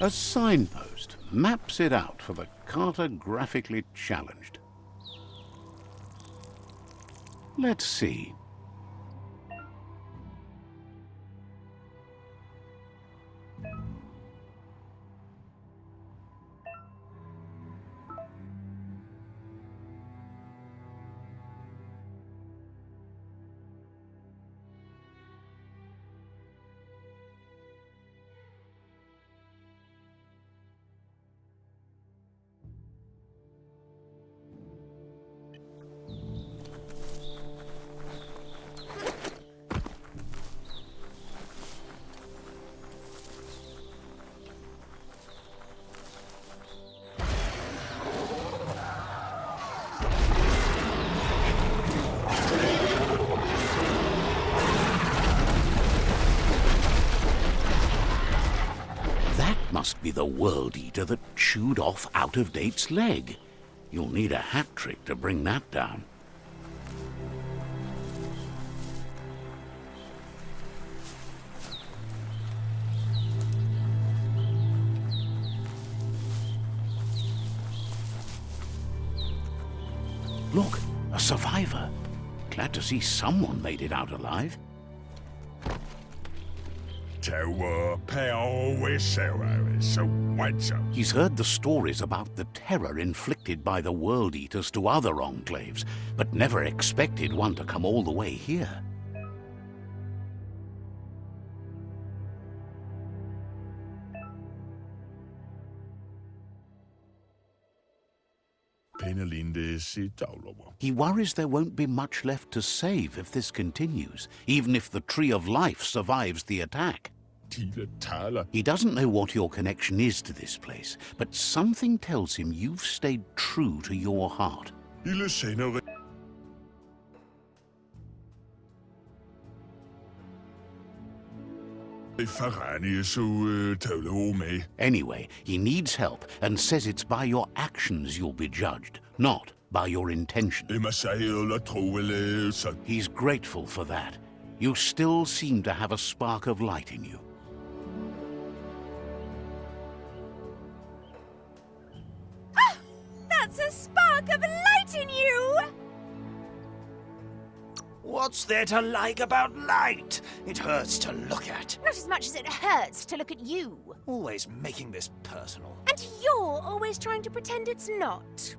A signpost maps it out for the cartographically challenged. Let's see. Must be the World Eater that chewed off Out-of-Date's leg. You'll need a hat trick to bring that down. Look, a survivor. Glad to see someone made it out alive. He's heard the stories about the terror inflicted by the World Eaters to other enclaves, but never expected one to come all the way here. He worries there won't be much left to save if this continues, even if the Tree of Life survives the attack. He doesn't know what your connection is to this place, but something tells him you've stayed true to your heart. Anyway, he needs help and says it's by your actions you'll be judged, not by your intention. He's grateful for that. You still seem to have a spark of light in you. Ah! That's a spark of light in you! What's there to like about light? It hurts to look at. Not as much as it hurts to look at you. Always making this personal. And you're always trying to pretend it's not.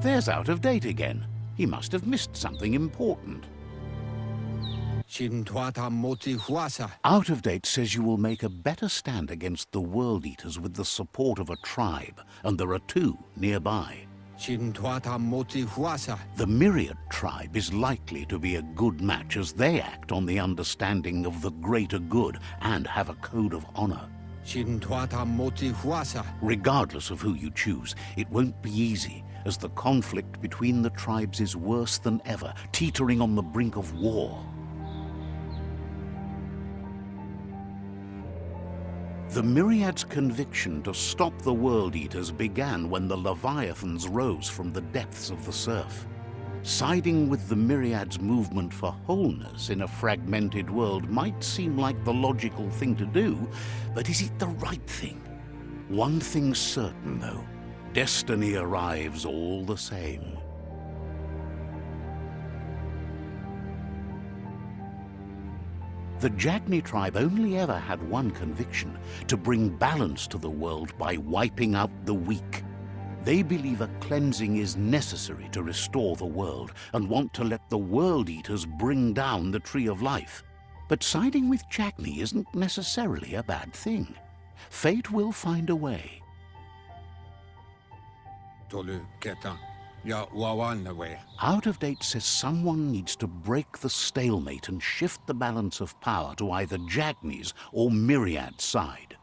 There's Out-of-Date again. He must have missed something important. Out-of-Date says you will make a better stand against the World Eaters with the support of a tribe, and there are two nearby. The Myriad tribe is likely to be a good match as they act on the understanding of the greater good and have a code of honor. Regardless of who you choose, it won't be easy, as the conflict between the tribes is worse than ever, teetering on the brink of war. The Myriad's conviction to stop the World Eaters began when the Leviathans rose from the depths of the surf. Siding with the Myriad's movement for wholeness in a fragmented world might seem like the logical thing to do, but is it the right thing? One thing's certain, though. Destiny arrives all the same. The Jagni tribe only ever had one conviction: to bring balance to the world by wiping out the weak. They believe a cleansing is necessary to restore the world and want to let the World Eaters bring down the Tree of Life. But siding with Jagni isn't necessarily a bad thing. Fate will find a way. Out-of-Date says someone needs to break the stalemate and shift the balance of power to either Jagni's or Myriad's side.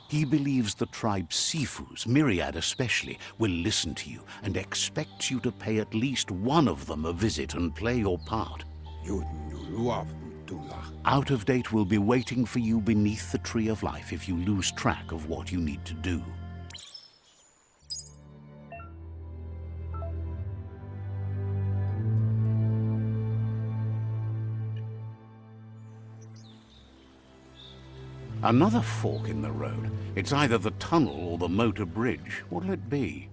He believes the tribe Sifus, Myriad especially, will listen to you and expects you to pay at least one of them a visit and play your part. Out of Date will be waiting for you beneath the Tree of Life if you lose track of what you need to do. Another fork in the road. It's either the tunnel or the motor bridge. What'll it be?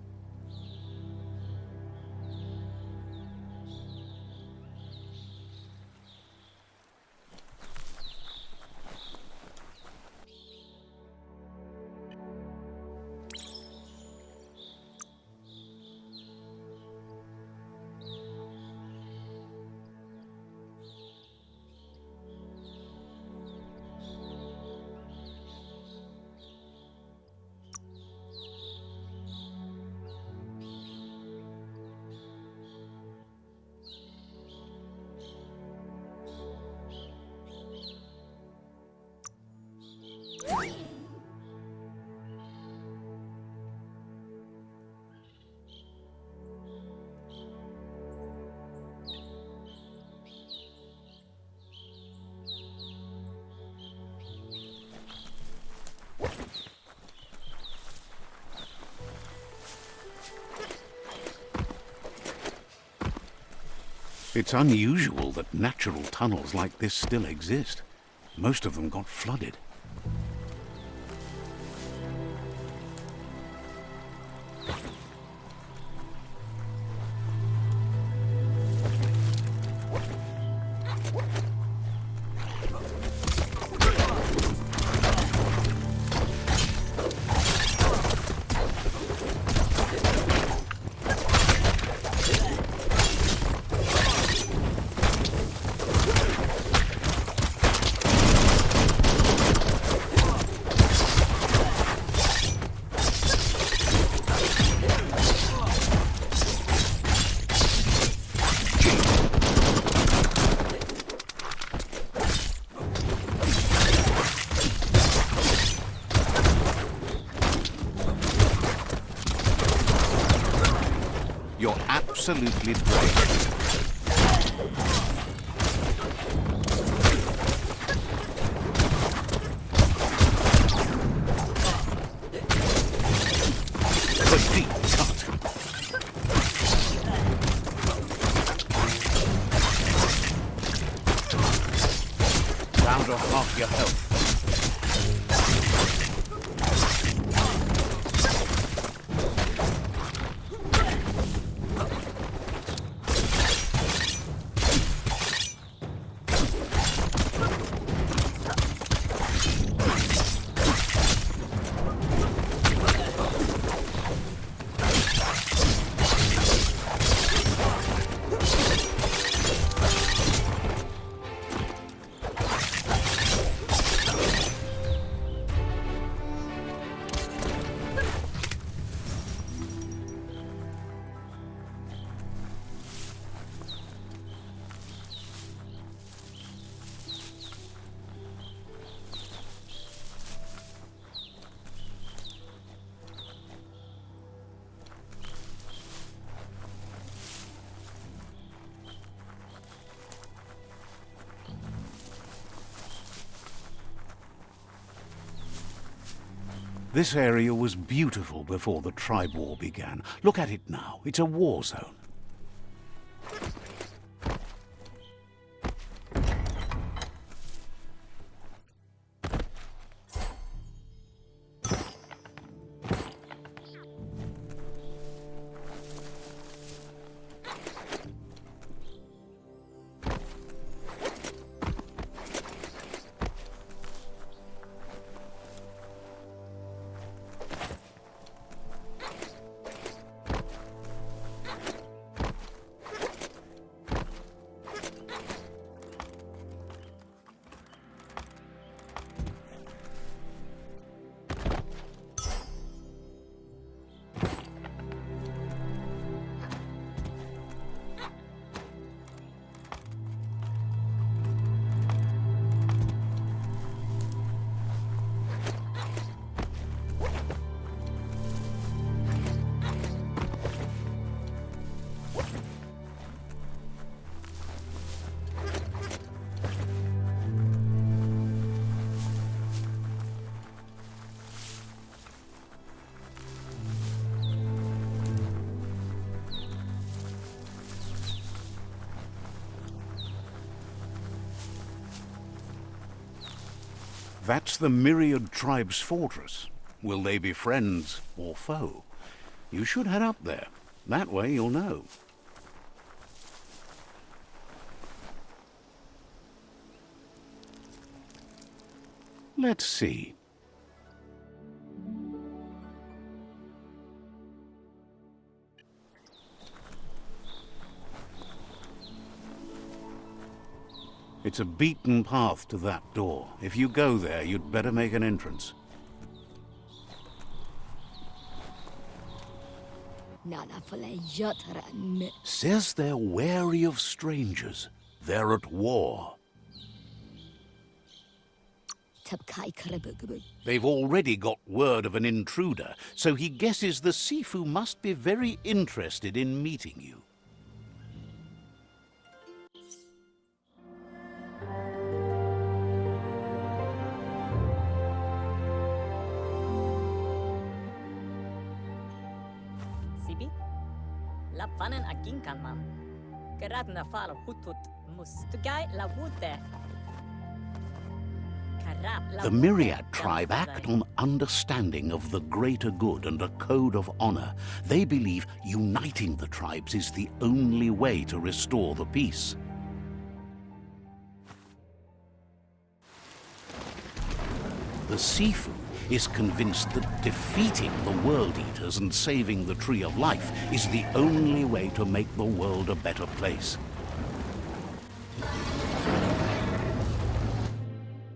It's unusual that natural tunnels like this still exist. Most of them got flooded. You're absolutely brave. The deep cut. Down to half your health. This area was beautiful before the tribe war began. Look at it now. It's a war zone. That's the Myriad Tribe's fortress. Will they be friends or foe? You should head up there. That way you'll know. Let's see. It's a beaten path to that door. If you go there, you'd better make an entrance. Says they're wary of strangers. They're at war. They've already got word of an intruder, so he guesses the Sifu must be very interested in meeting you. Sibi? Lapanen aginkan man. Gerat na fal hutut mustugai la wute. The Myriad tribe act on understanding of the greater good and a code of honor. They believe uniting the tribes is the only way to restore the peace. The Sifu is convinced that defeating the World Eaters and saving the Tree of Life is the only way to make the world a better place.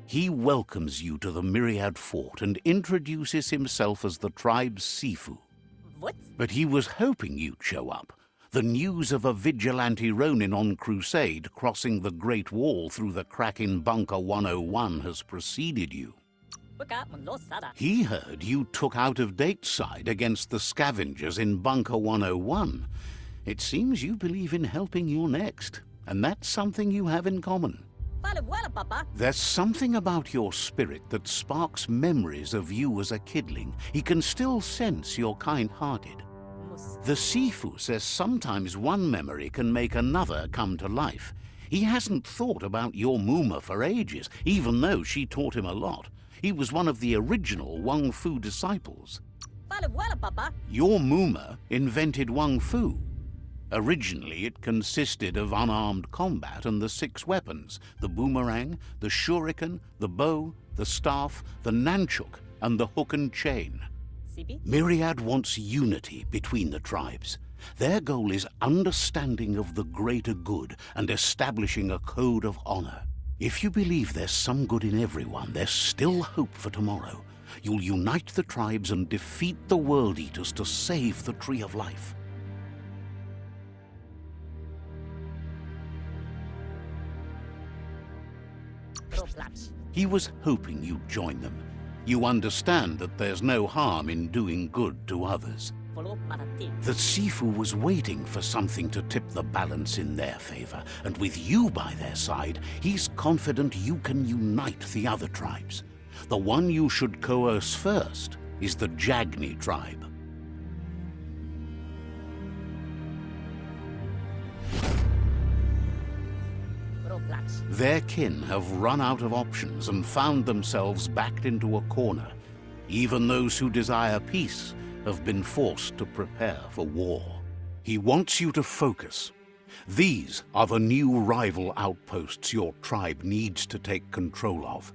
He welcomes you to the Myriad Fort and introduces himself as the tribe's Sifu. What? But he was hoping you'd show up. The news of a vigilante Ronin on crusade crossing the Great Wall through the crack in Bunker 101 has preceded you. He heard you took out-of-date side against the scavengers in Bunker 101. It seems you believe in helping your next, and that's something you have in common. There's something about your spirit that sparks memories of you as a kidling. He can still sense you're kind-hearted. The Sifu says sometimes one memory can make another come to life. He hasn't thought about your Muma for ages, even though she taught him a lot. He was one of the original Wung Fu disciples. Your Muma invented Wung Fu. Originally, it consisted of unarmed combat and the 6 weapons: the boomerang, the shuriken, the bow, the staff, the nunchuk, and the hook and chain. Myriad wants unity between the tribes. Their goal is understanding of the greater good and establishing a code of honor. If you believe there's some good in everyone, there's still hope for tomorrow. You'll unite the tribes and defeat the World Eaters to save the Tree of Life. He was hoping you'd join them. You understand that there's no harm in doing good to others. The Sifu was waiting for something to tip the balance in their favor, and with you by their side, he's confident you can unite the other tribes. The one you should coerce first is the Jagni tribe. Their kin have run out of options and found themselves backed into a corner. Even those who desire peace have been forced to prepare for war. He wants you to focus. These are the new rival outposts your tribe needs to take control of.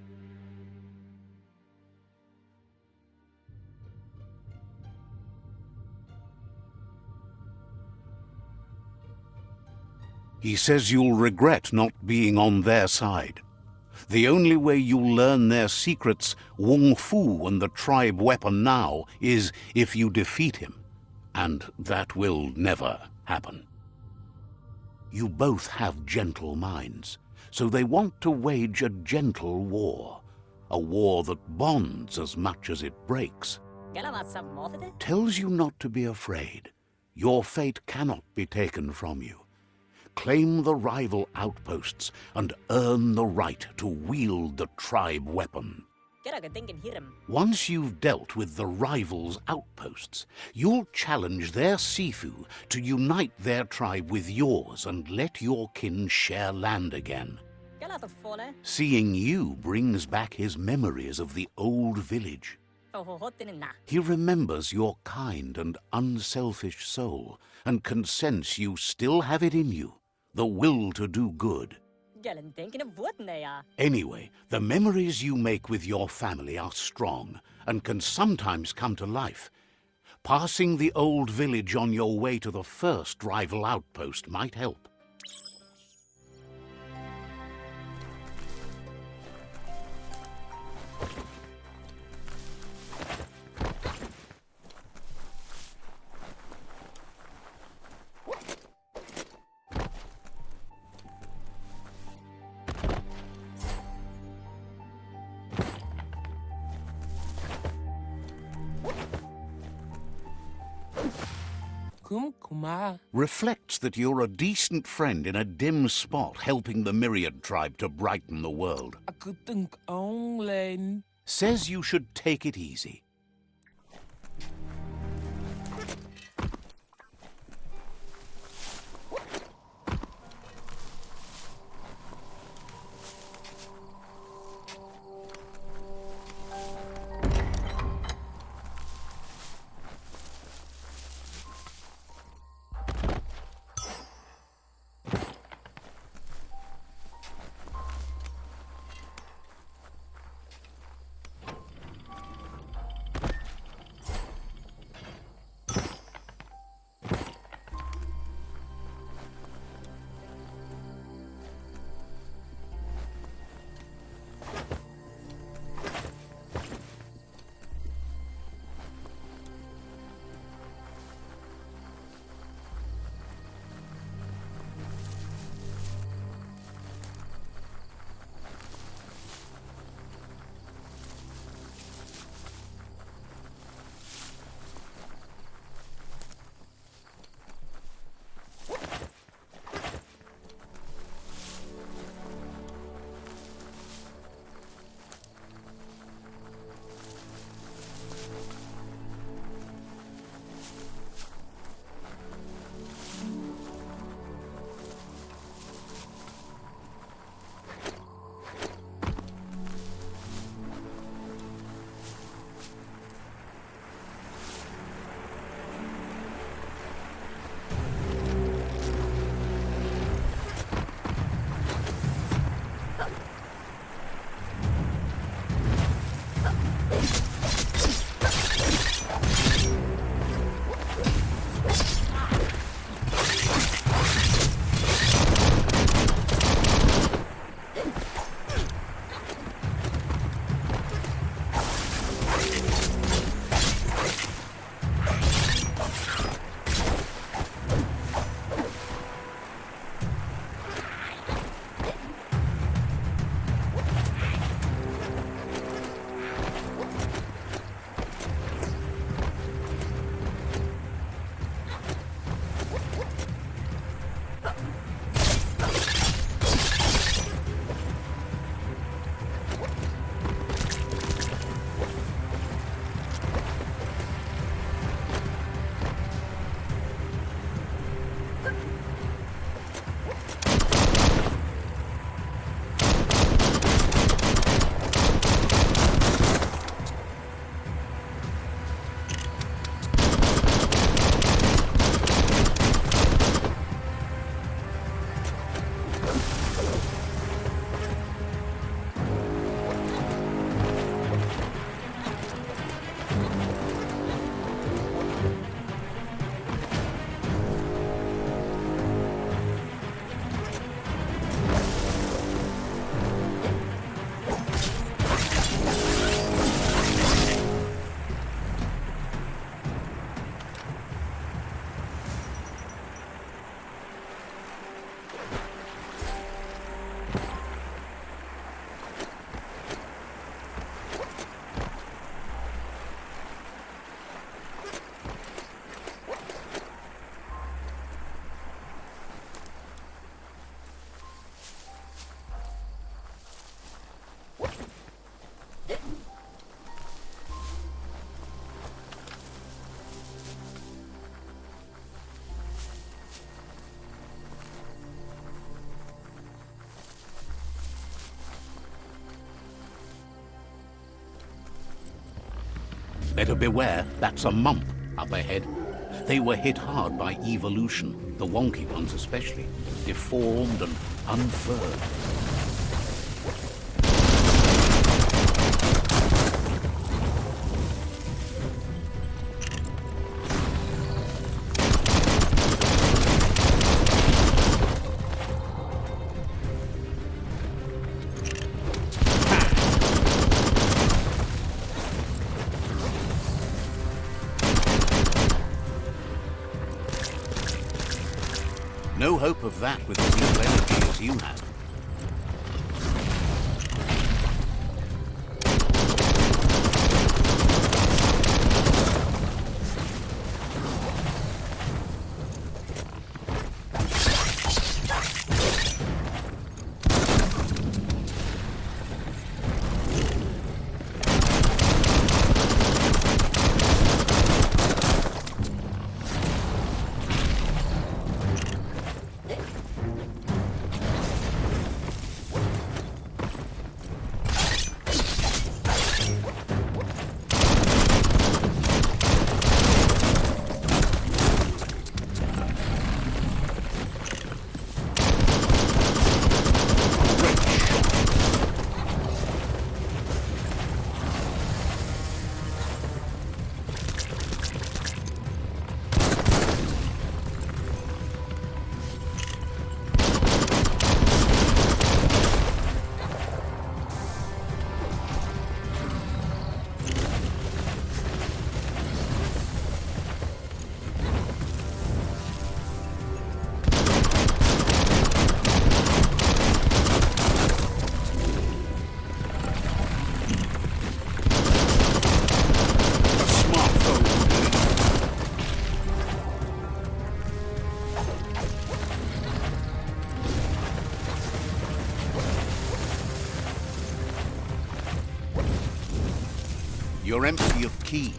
He says you'll regret not being on their side. The only way you'll learn their secrets, Wung Fu and the tribe weapon now, is if you defeat him. And that will never happen. You both have gentle minds, so they want to wage a gentle war. A war that bonds as much as it breaks. Tells you not to be afraid. Your fate cannot be taken from you. Claim the rival outposts and earn the right to wield the tribe weapon. Once you've dealt with the rivals' outposts, you'll challenge their Sifu to unite their tribe with yours and let your kin share land again. Kalato fole. Seeing you brings back his memories of the old village. Hohohotin na. He remembers your kind and unselfish soul and can sense you still have it in you, the will to do good. Gelen denken of what they are. Anyway, the memories you make with your family are strong and can sometimes come to life. Passing the old village on your way to the first rival outpost might help. Reflects that you're a decent friend in a dim spot helping the Myriad tribe to brighten the world. Says you should take it easy. Better beware, that's a mump up ahead. They were hit hard by evolution, the wonky ones especially, deformed and unfurred. No hope of that with as little energy as you have. You're empty of ki.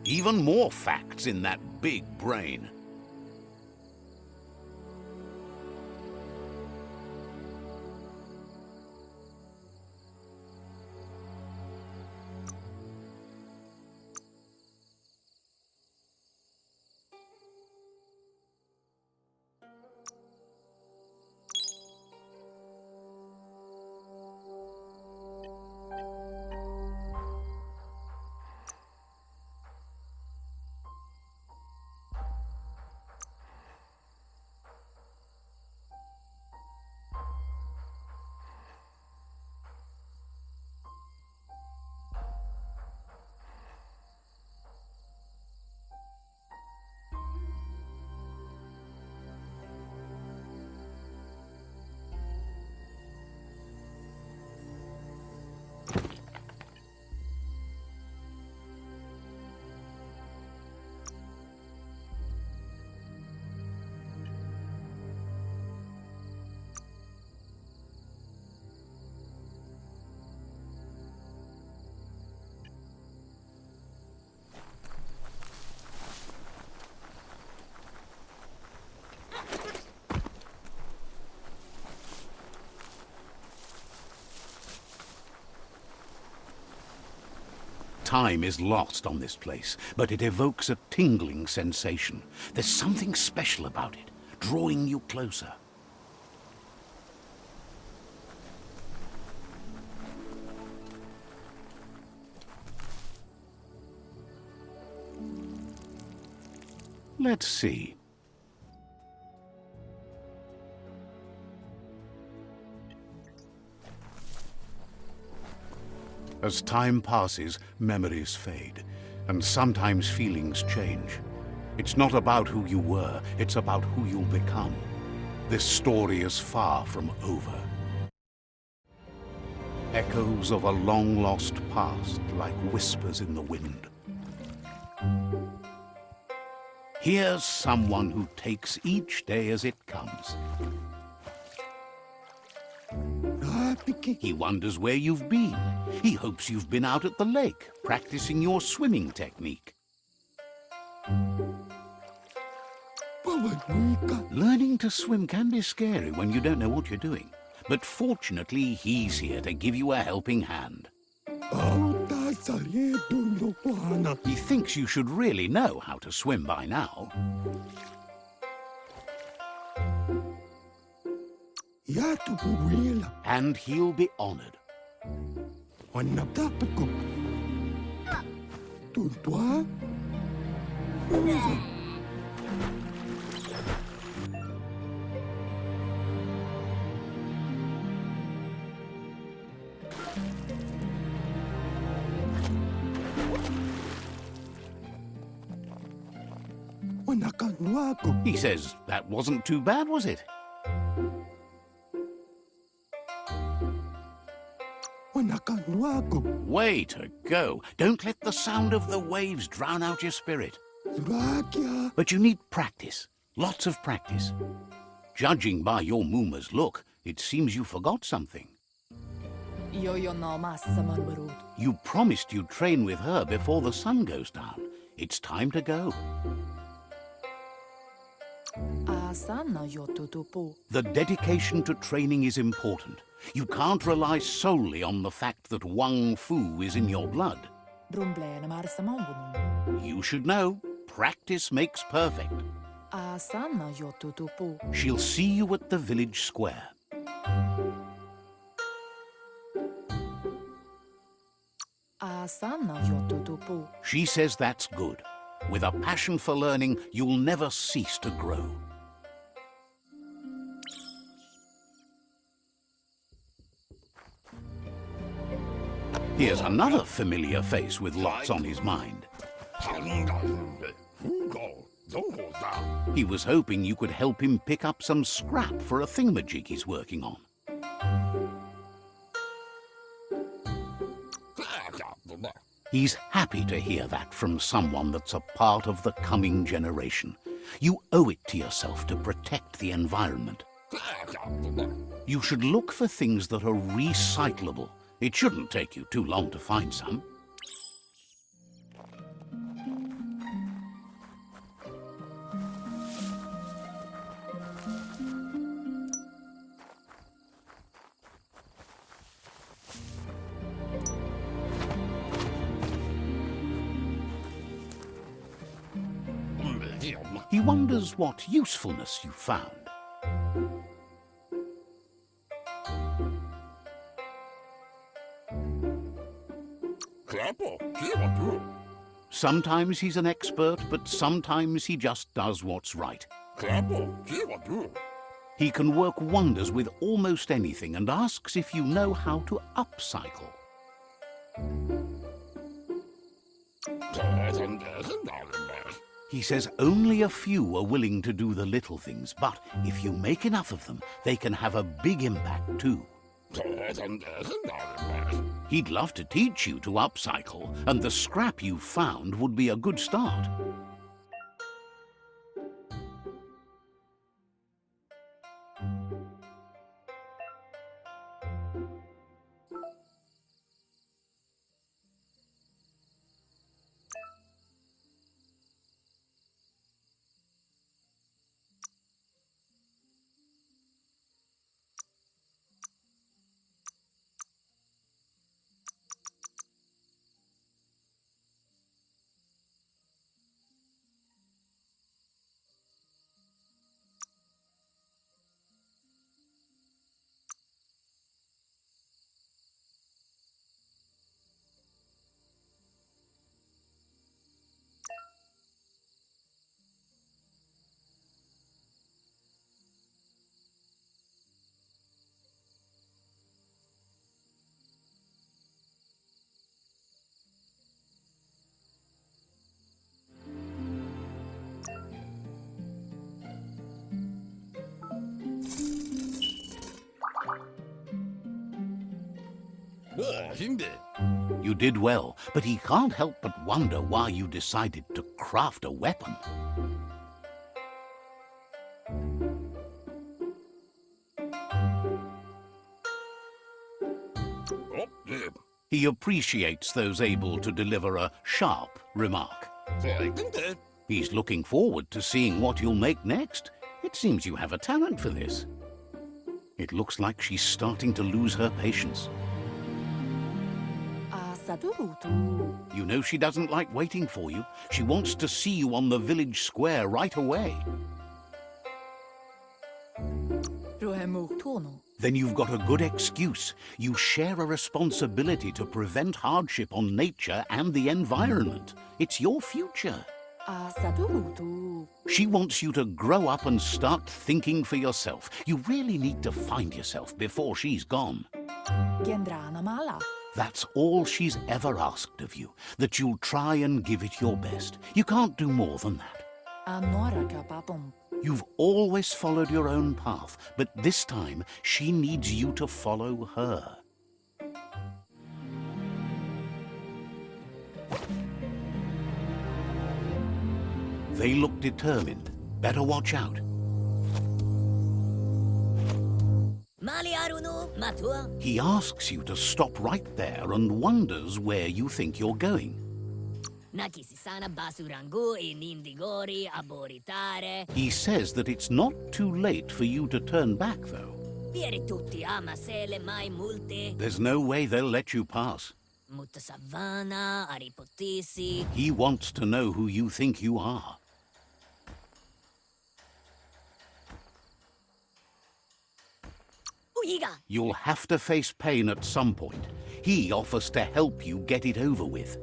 Even more facts in that big brain. time is lost on this place, but it evokes a tingling sensation. There's something special about it, drawing you closer. Let's see. As time passes, memories fade, and sometimes feelings change. It's not about who you were, it's about who you'll become. This story is far from over. Echoes of a long-lost past, like whispers in the wind. Here's someone who takes each day as it comes. He wonders where you've been. He hopes you've been out at the lake, practicing your swimming technique. Learning to swim can be scary when you don't know what you're doing. But fortunately, he's here to give you a helping hand. He thinks you should really know how to swim by now. And he'll be honored. He says, that wasn't too bad, was it? Way to go. Don't let the sound of the waves drown out your spirit. But you need practice. Lots of practice. Judging by your Mooma's look, it seems you forgot something. You promised you'd train with her before the sun goes down. It's time to go. The dedication to training is important. You can't rely solely on the fact that Wang Fu is in your blood. You should know, practice makes perfect. She'll see you at the village square. She says that's good. With a passion for learning, you'll never cease to grow. Here's another familiar face with lots on his mind. He was hoping you could help him pick up some scrap for a thingamajig he's working on. He's happy to hear that from someone that's a part of the coming generation. You owe it to yourself to protect the environment. You should look for things that are recyclable. It shouldn't take you too long to find some. He wonders what usefulness you found. Sometimes he's an expert, but sometimes he just does what's right. He can work wonders with almost anything and asks if you know how to upcycle. He says only a few are willing to do the little things, but if you make enough of them, they can have a big impact too. He'd love to teach you to upcycle, and the scrap you found would be a good start. You did well, but he can't help but wonder why you decided to craft a weapon. He appreciates those able to deliver a sharp remark. He's looking forward to seeing what you'll make next. It seems you have a talent for this. It looks like she's starting to lose her patience. You know she doesn't like waiting for you. She wants to see you on the village square right away. Then you've got a good excuse. You share a responsibility to prevent hardship on nature and the environment. It's your future. She wants you to grow up and start thinking for yourself. You really need to find yourself before she's gone. That's all she's ever asked of you, that you'll try and give it your best. You can't do more than that. You've always followed your own path, but this time she needs you to follow her. They look determined. Better watch out. He asks you to stop right there and wonders where you think you're going. He says that it's not too late for you to turn back, though. There's no way they'll let you pass. He wants to know who you think you are. You'll have to face pain at some point. He offers to help you get it over with.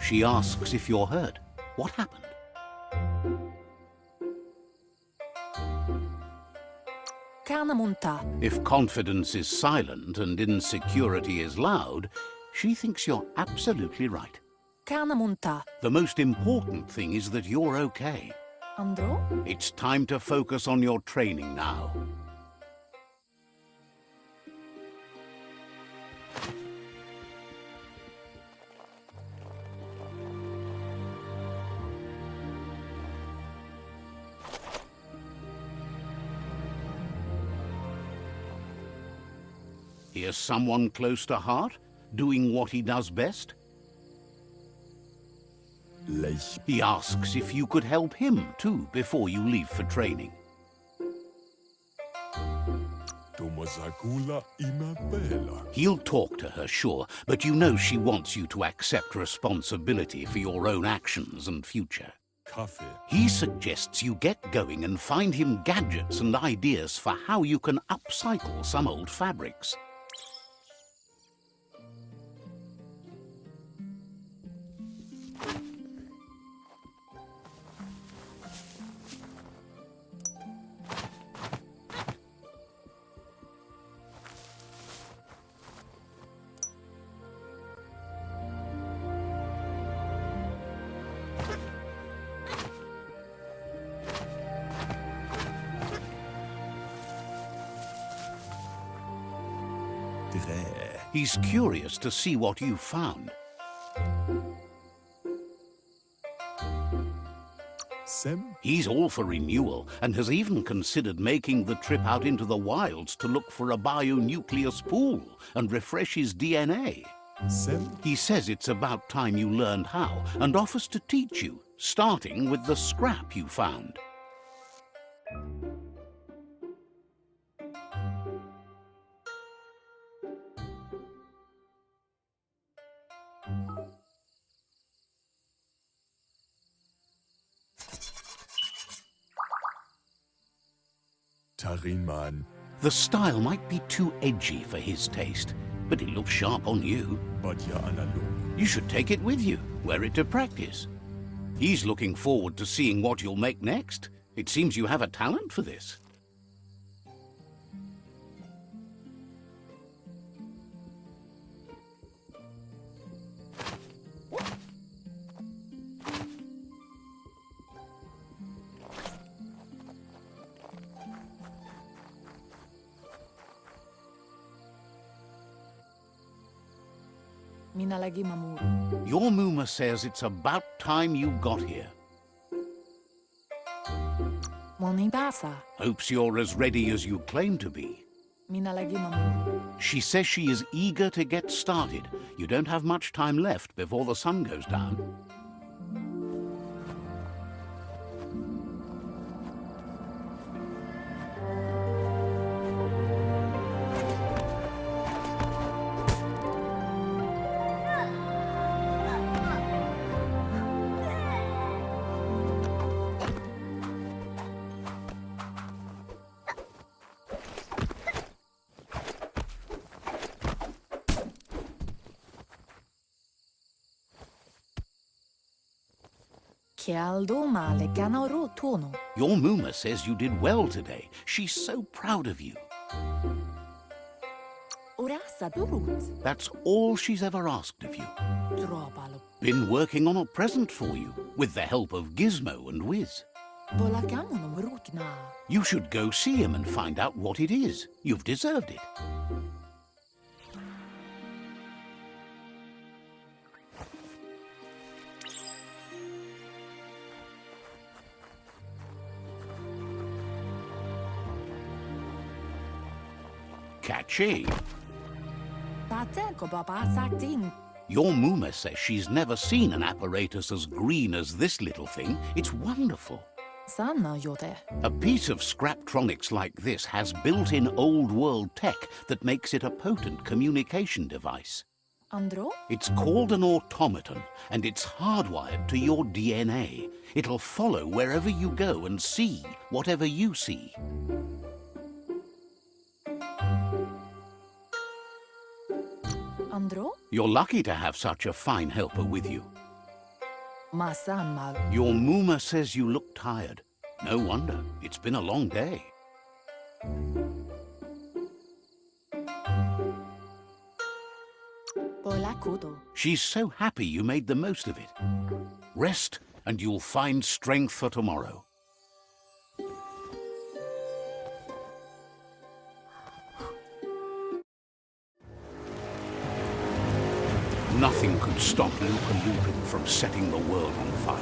She asks if you're hurt. What happened? If confidence is silent and insecurity is loud, she thinks you're absolutely right. The most important thing is that you're okay. It's time to focus on your training now. Here's someone close to heart, doing what he does best. He asks if you could help him, too, before you leave for training. He'll talk to her, sure, but you know she wants you to accept responsibility for your own actions and future. He suggests you get going and find him gadgets and ideas for how you can upcycle some old fabrics. He's curious to see what you've found. He's all for renewal and has even considered making the trip out into the wilds to look for a bionucleus pool and refresh his DNA. He says it's about time you learned how and offers to teach you, starting with the scrap you found. man. The style might be too edgy for his taste, but it looks sharp on you. But ja analog. You should take it with you, wear it to practice. He's looking forward to seeing what you'll make next. It seems you have a talent for this. Minä lagi mamuru. Your Muma says it's about time you got here. Moni basa. Hopes you're as ready as you claim to be. Minä lagi mamuru. She says she is eager to get started. You don't have much time left before the sun goes down. Kialdo male ganoro tono. Your Muma says you did well today. She's so proud of you. Orasa durut. That's all she's ever asked of you. Drobalo. Been working on a present for you, with the help of Gizmo and Wiz. Volakamonom rutna. You should go see him and find out what it is. You've deserved it. Catchy. Tateko baba sakting. Your Muma says she's never seen an apparatus as green as this little thing. It's wonderful. Sanna jote. A piece of Scraptronics like this has built-in old-world tech that makes it a potent communication device. Andro? It's called an automaton, and it's hardwired to your DNA. It'll follow wherever you go and see whatever you see. Andro? You're lucky to have such a fine helper with you. Masan mal. Your Muma says you look tired. No wonder. It's been a long day. Bolakudo. She's so happy you made the most of it. Rest, and you'll find strength for tomorrow. Nothing could stop Lupin from setting the world on fire.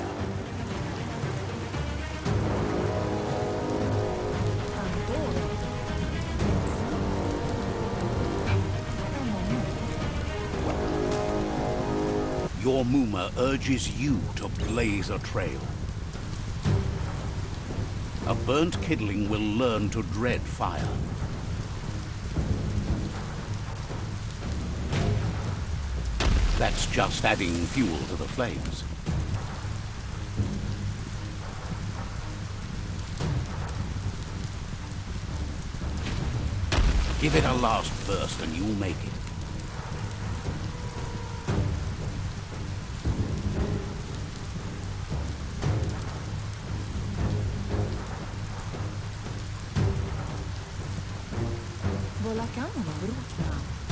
Your Muma urges you to blaze a trail. A burnt kidling will learn to dread fire. That's just adding fuel to the flames. Give it a last burst and you'll make it.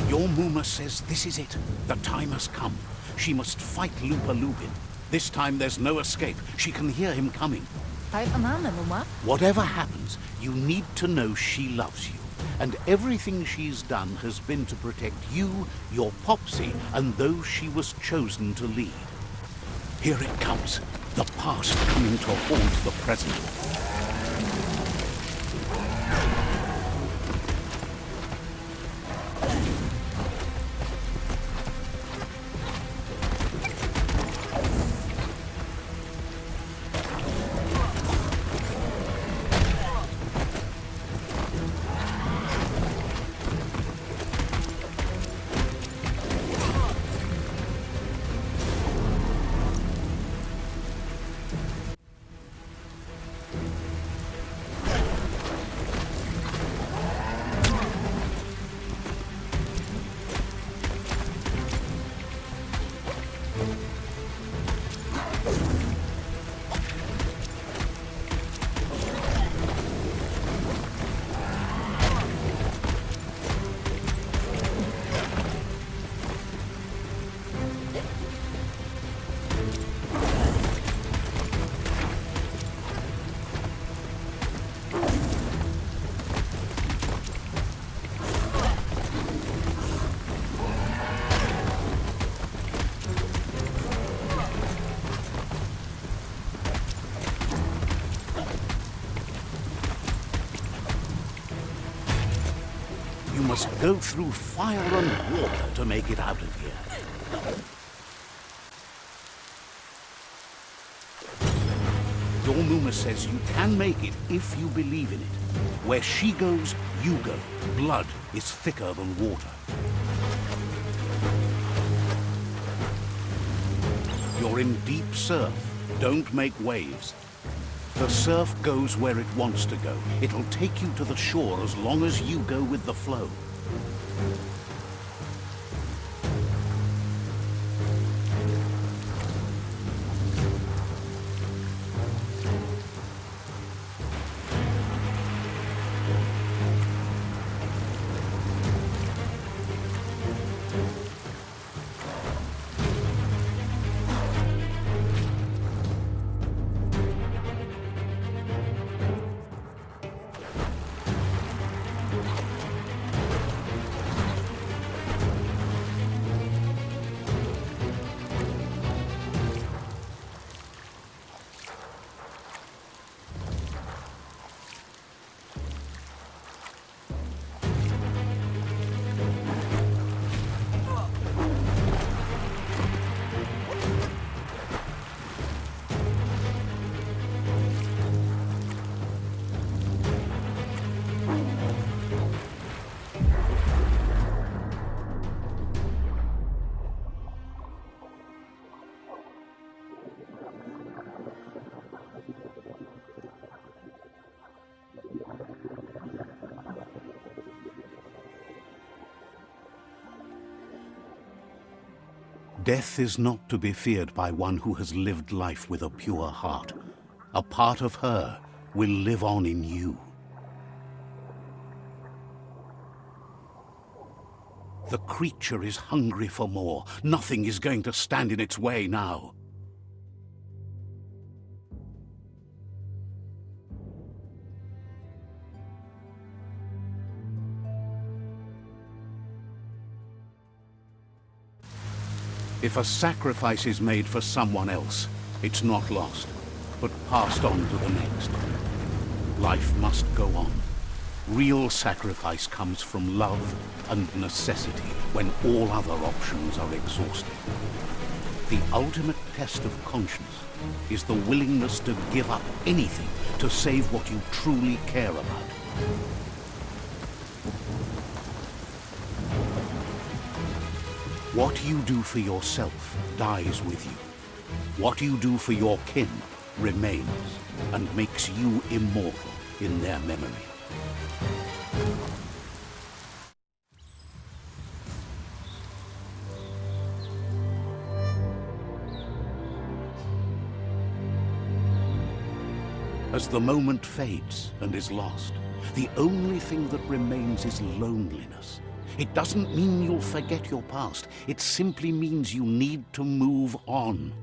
Your Muma says this is it. The time has come. She must fight Lupin. This time there's no escape. She can hear him coming. Whatever happens, you need to know she loves you. And everything she's done has been to protect you, your Popsy, and those she was chosen to lead. Here it comes. The past coming to haunt the present. must go through fire and water to make it out of here. Dormuma says you can make it if you believe in it. Where she goes, you go. Blood is thicker than water. You're in deep surf. Don't make waves. The surf goes where it wants to go. It'll take you to the shore as long as you go with the flow. Death is not to be feared by one who has lived life with a pure heart. A part of her will live on in you. The creature is hungry for more. Nothing is going to stand in its way now. If a sacrifice is made for someone else, it's not lost, but passed on to the next. Life must go on. Real sacrifice comes from love and necessity when all other options are exhausted. The ultimate test of conscience is the willingness to give up anything to save what you truly care about. What you do for yourself dies with you. What you do for your kin remains and makes you immortal in their memory. As the moment fades and is lost, the only thing that remains is loneliness. It doesn't mean you'll forget your past. It simply means you need to move on.